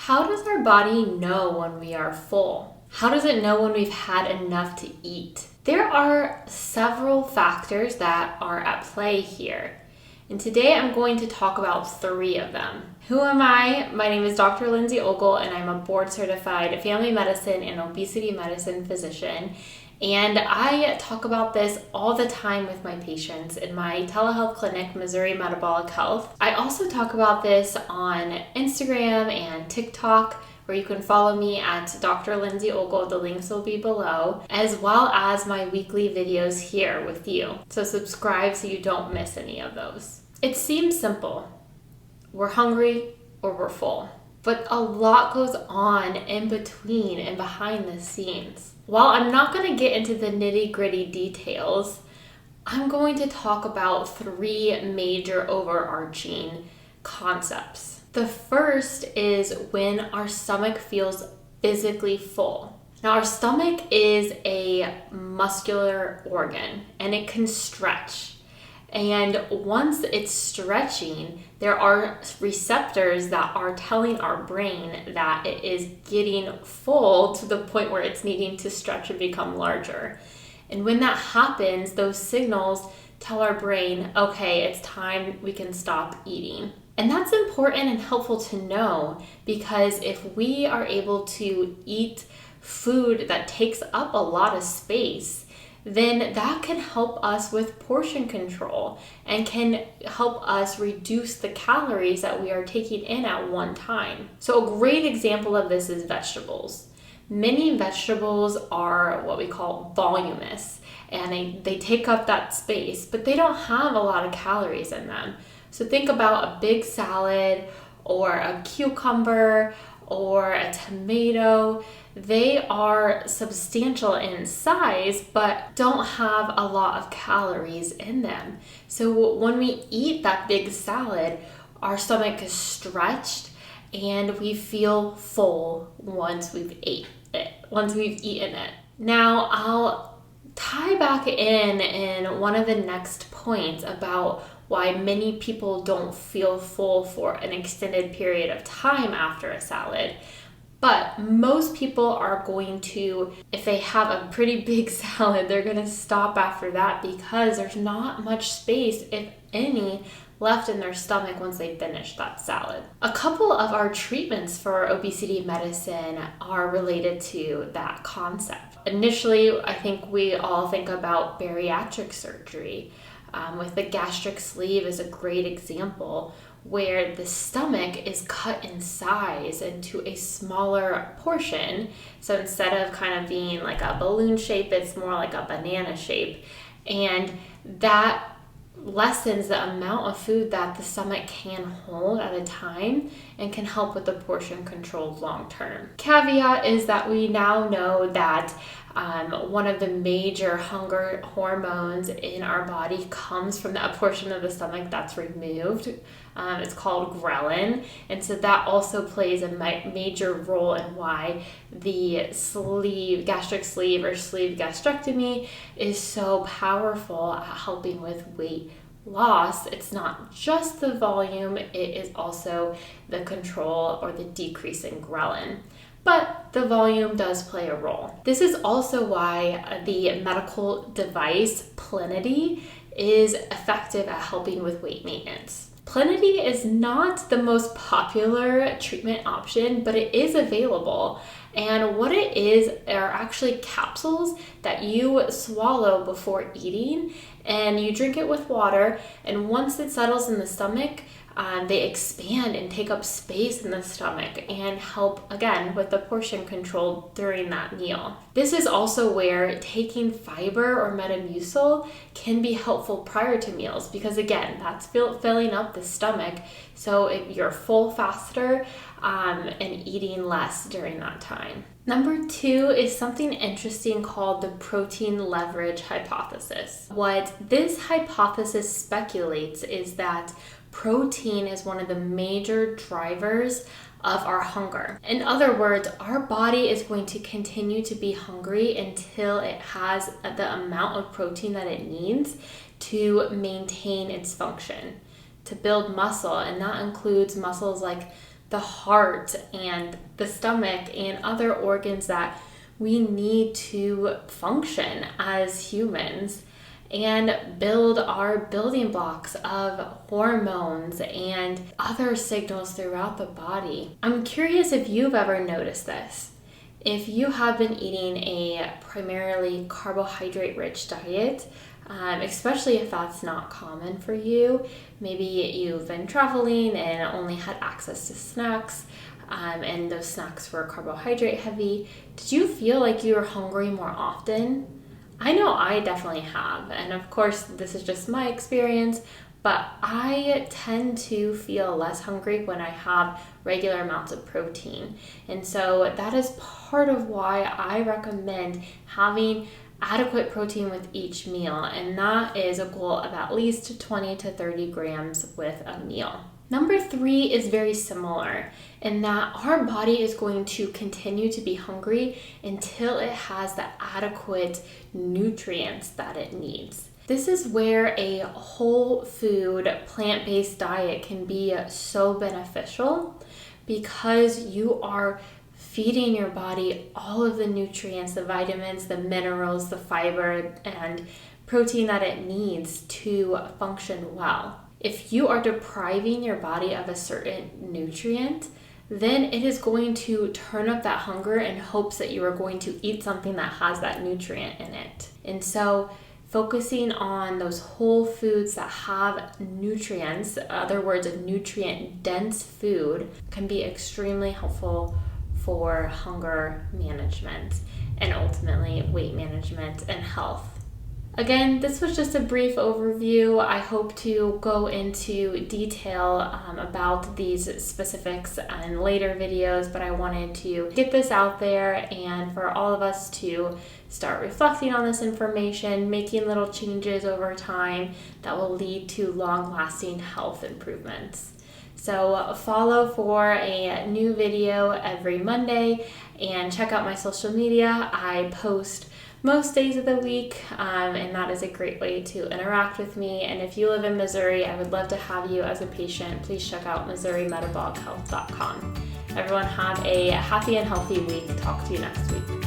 How does our body know when we are full? How does it know when we've had enough to eat? There are several factors that are at play here. And today I'm going to talk about 3 of them. Who am I? My name is Dr. Lindsay Ogle, and I'm a board-certified family medicine and obesity medicine physician. And I talk about this all the time with my patients in my telehealth clinic, Missouri Metabolic Health. I also talk about this on Instagram and TikTok, where you can follow me at Dr. Lindsay Ogle. The links will be below, as well as my weekly videos here with you. So subscribe so you don't miss any of those. It seems simple. We're hungry or we're full. But a lot goes on in between and behind the scenes. While I'm not going to get into the nitty-gritty details, I'm going to talk about 3 major overarching concepts. The first is when our stomach feels physically full. Now, our stomach is a muscular organ and it can stretch. And once it's stretching, there are receptors that are telling our brain that it is getting full to the point where it's needing to stretch and become larger. And when that happens, those signals tell our brain, okay, it's time we can stop eating. And that's important and helpful to know, because if we are able to eat food that takes up a lot of space, then that can help us with portion control and can help us reduce the calories that we are taking in at one time. So a great example of this is vegetables. Many vegetables are what we call voluminous, and they take up that space, but they don't have a lot of calories in them. So think about a big salad or a cucumber or a tomato. They are substantial in size, but don't have a lot of calories in them. So when we eat that big salad, our stomach is stretched and we feel full once we've eaten it. Now, I'll tie back in one of the next points about why many people don't feel full for an extended period of time after a salad. But most people are going to, if they have a pretty big salad, they're going to stop after that because there's not much space, if any, left in their stomach once they finish that salad. A couple of our treatments for obesity medicine are related to that concept. Initially, I think we all think about bariatric surgery. With the gastric sleeve is a great example, where the stomach is cut in size into a smaller portion. So instead of kind of being like a balloon shape, it's more like a banana shape. And that lessens the amount of food that the stomach can hold at a time and can help with the portion control long term. Caveat is that we now know that one of the major hunger hormones in our body comes from that portion of the stomach that's removed. It's called ghrelin, and so that also plays a major role in why the gastric sleeve or sleeve gastrectomy is so powerful at helping with weight loss. It's not just the volume, it is also the control or the decrease in ghrelin. But the volume does play a role. This is also why the medical device Plenity is effective at helping with weight maintenance. Plenity is not the most popular treatment option, but it is available. And what it is are actually capsules that you swallow before eating, and you drink it with water, and once it settles in the stomach, they expand and take up space in the stomach and help, again, with the portion control during that meal. This is also where taking fiber or Metamucil can be helpful prior to meals, because again, that's filling up the stomach, so you're full faster and eating less during that time. Number 2 is something interesting called the protein leverage hypothesis. What this hypothesis speculates is that protein is one of the major drivers of our hunger. In other words, our body is going to continue to be hungry until it has the amount of protein that it needs to maintain its function, to build muscle. And that includes muscles like the heart and the stomach and other organs that we need to function as humans and build our building blocks of hormones and other signals throughout the body. I'm curious if you've ever noticed this. If you have been eating a primarily carbohydrate-rich diet, especially if that's not common for you, maybe you've been traveling and only had access to snacks, and those snacks were carbohydrate heavy, did you feel like you were hungry more often? I know I definitely have, and of course this is just my experience, but I tend to feel less hungry when I have regular amounts of protein. And so that is part of why I recommend having adequate protein with each meal, and that is a goal of at least 20 to 30 grams with a meal. Number 3 is very similar in that our body is going to continue to be hungry until it has the adequate nutrients that it needs. This is where a whole food, plant-based diet can be so beneficial because you are feeding your body all of the nutrients, the vitamins, the minerals, the fiber, and protein that it needs to function well. If you are depriving your body of a certain nutrient, then it is going to turn up that hunger in hopes that you are going to eat something that has that nutrient in it. And so focusing on those whole foods that have nutrients, in other words, a nutrient-dense food, can be extremely helpful for hunger management and ultimately weight management and health. Again, this was just a brief overview. I hope to go into detail about these specifics in later videos, but I wanted to get this out there and for all of us to start reflecting on this information, making little changes over time that will lead to long-lasting health improvements. So follow for a new video every Monday and check out my social media. I post most days of the week, and that is a great way to interact with me. And if you live in Missouri, I would love to have you as a patient. Please check out MissouriMetabolichealth.com. Everyone have a happy and healthy week. Talk to you next week.